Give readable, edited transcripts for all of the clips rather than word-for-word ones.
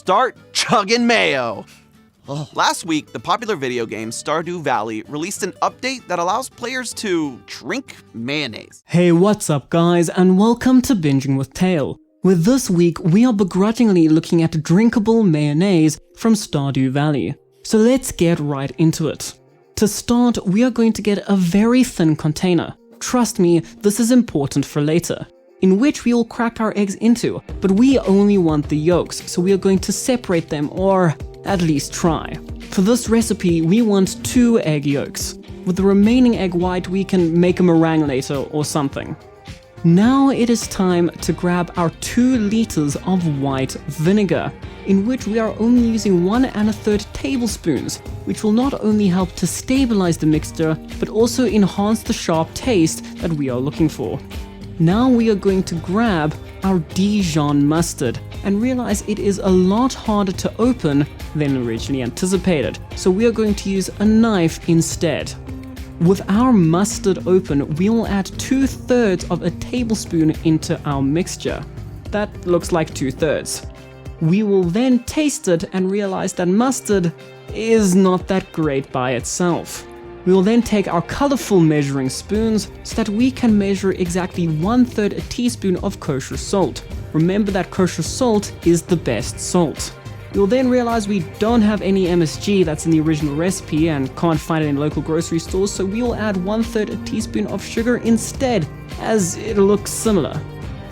start chugging mayo. Last week, the popular video game Stardew Valley released an update that allows players to drink mayonnaise. Hey, what's up guys, and welcome to Binging with Tail. With this week, we are begrudgingly looking at Drinkable Mayonnaise from Stardew Valley. So let's get right into it. To start, we are going to get a very thin container. Trust me, this is important for later, in which we will crack our eggs into, but we only want the yolks, so we are going to separate them, or at least try. For this recipe, we want 2 egg yolks. With the remaining egg white, we can make a meringue later or something. Now it is time to grab our 2 liters of white vinegar, in which we are only using 1 1/3 tablespoons, which will not only help to stabilize the mixture, but also enhance the sharp taste that we are looking for. Now we are going to grab our Dijon mustard and realize it is a lot harder to open than originally anticipated, so we are going to use a knife instead. With our mustard open, we will add 2/3 of a tablespoon into our mixture. That looks like 2/3. We will then taste it and realize that mustard is not that great by itself. We will then take our colorful measuring spoons so that we can measure exactly 1/3 a teaspoon of kosher salt. Remember that kosher salt is the best salt. We will then realize we don't have any MSG that's in the original recipe and can't find it in local grocery stores, so we will add 1/3 a teaspoon of sugar instead, as it looks similar.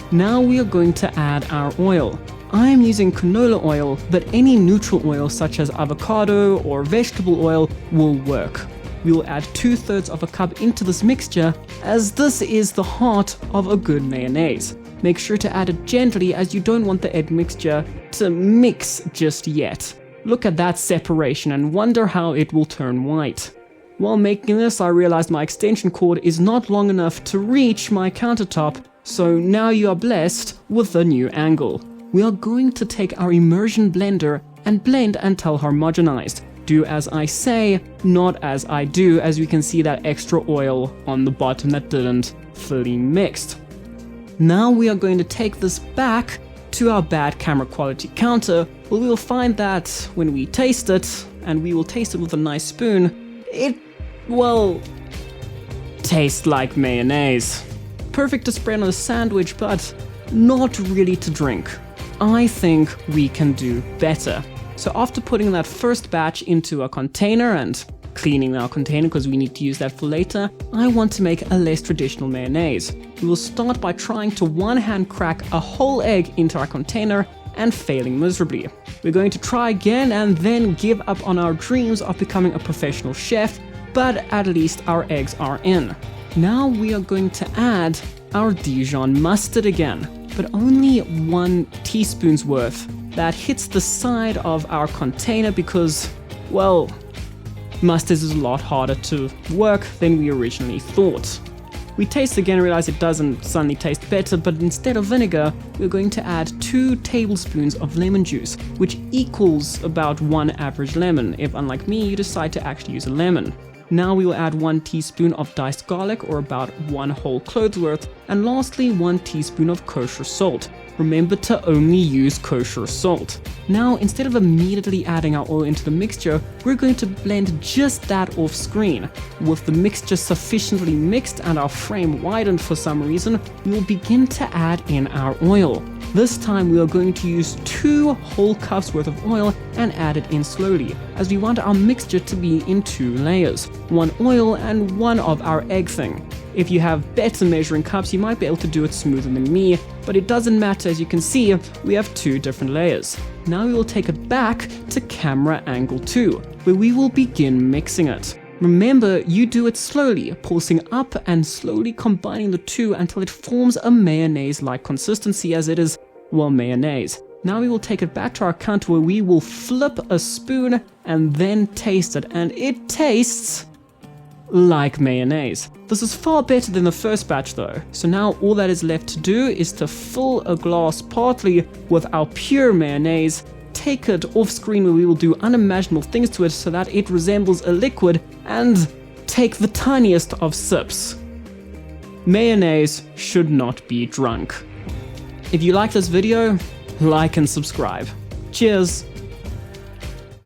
Now we are going to add our oil. I am using canola oil, but any neutral oil such as avocado or vegetable oil will work. We will add 2/3 of a cup into this mixture, as this is the heart of a good mayonnaise. Make sure to add it gently, as you don't want the egg mixture to mix just yet. Look at that separation and wonder how it will turn white. While making this, I realized my extension cord is not long enough to reach my countertop, so now you are blessed with a new angle. We are going to take our immersion blender and blend until homogenized. Do as I say, not as I do, as you can see that extra oil on the bottom that didn't fully mixed. Now we are going to take this back to our bad camera quality counter, where we will find that when we taste it, and we will taste it with a nice spoon, it, well, tastes like mayonnaise. Perfect to spread on a sandwich, but not really to drink. I think we can do better. So after putting that first batch into a container and cleaning our container because we need to use that for later, I want to make a less traditional mayonnaise. We will start by trying to one-hand crack a whole egg into our container and failing miserably. We're going to try again and then give up on our dreams of becoming a professional chef, but at least our eggs are in. Now we are going to add our Dijon mustard again, but only 1 teaspoon's worth. That hits the side of our container because, well, mustard is a lot harder to work than we originally thought. We taste again and realize it doesn't suddenly taste better, but instead of vinegar, we're going to add 2 tablespoons of lemon juice, which equals about 1 average lemon, if unlike me, you decide to actually use a lemon. Now we will add 1 teaspoon of diced garlic, or about 1 whole clove's worth, and lastly 1 teaspoon of kosher salt. Remember to only use kosher salt. Now, instead of immediately adding our oil into the mixture, we're going to blend just that off screen. With the mixture sufficiently mixed and our frame widened for some reason, we will begin to add in our oil. This time we are going to use 2 whole cups worth of oil and add it in slowly, as we want our mixture to be in 2 layers, 1 oil and 1 of our egg thing. If you have better measuring cups, you might be able to do it smoother than me, but it doesn't matter. As you can see, we have 2 different layers. Now we will take it back to camera angle 2, where we will begin mixing it. Remember, you do it slowly, pulsing up and slowly combining the 2 until it forms a mayonnaise-like consistency, as it is, well, mayonnaise. Now we will take it back to our counter, where we will flip a spoon and then taste it, and it tastes like mayonnaise. This is far better than the first batch though, so now all that is left to do is to fill a glass partly with our pure mayonnaise, take it off screen where we will do unimaginable things to it so that it resembles a liquid, and take the tiniest of sips. Mayonnaise should not be drunk. If you like this video, like and subscribe. Cheers!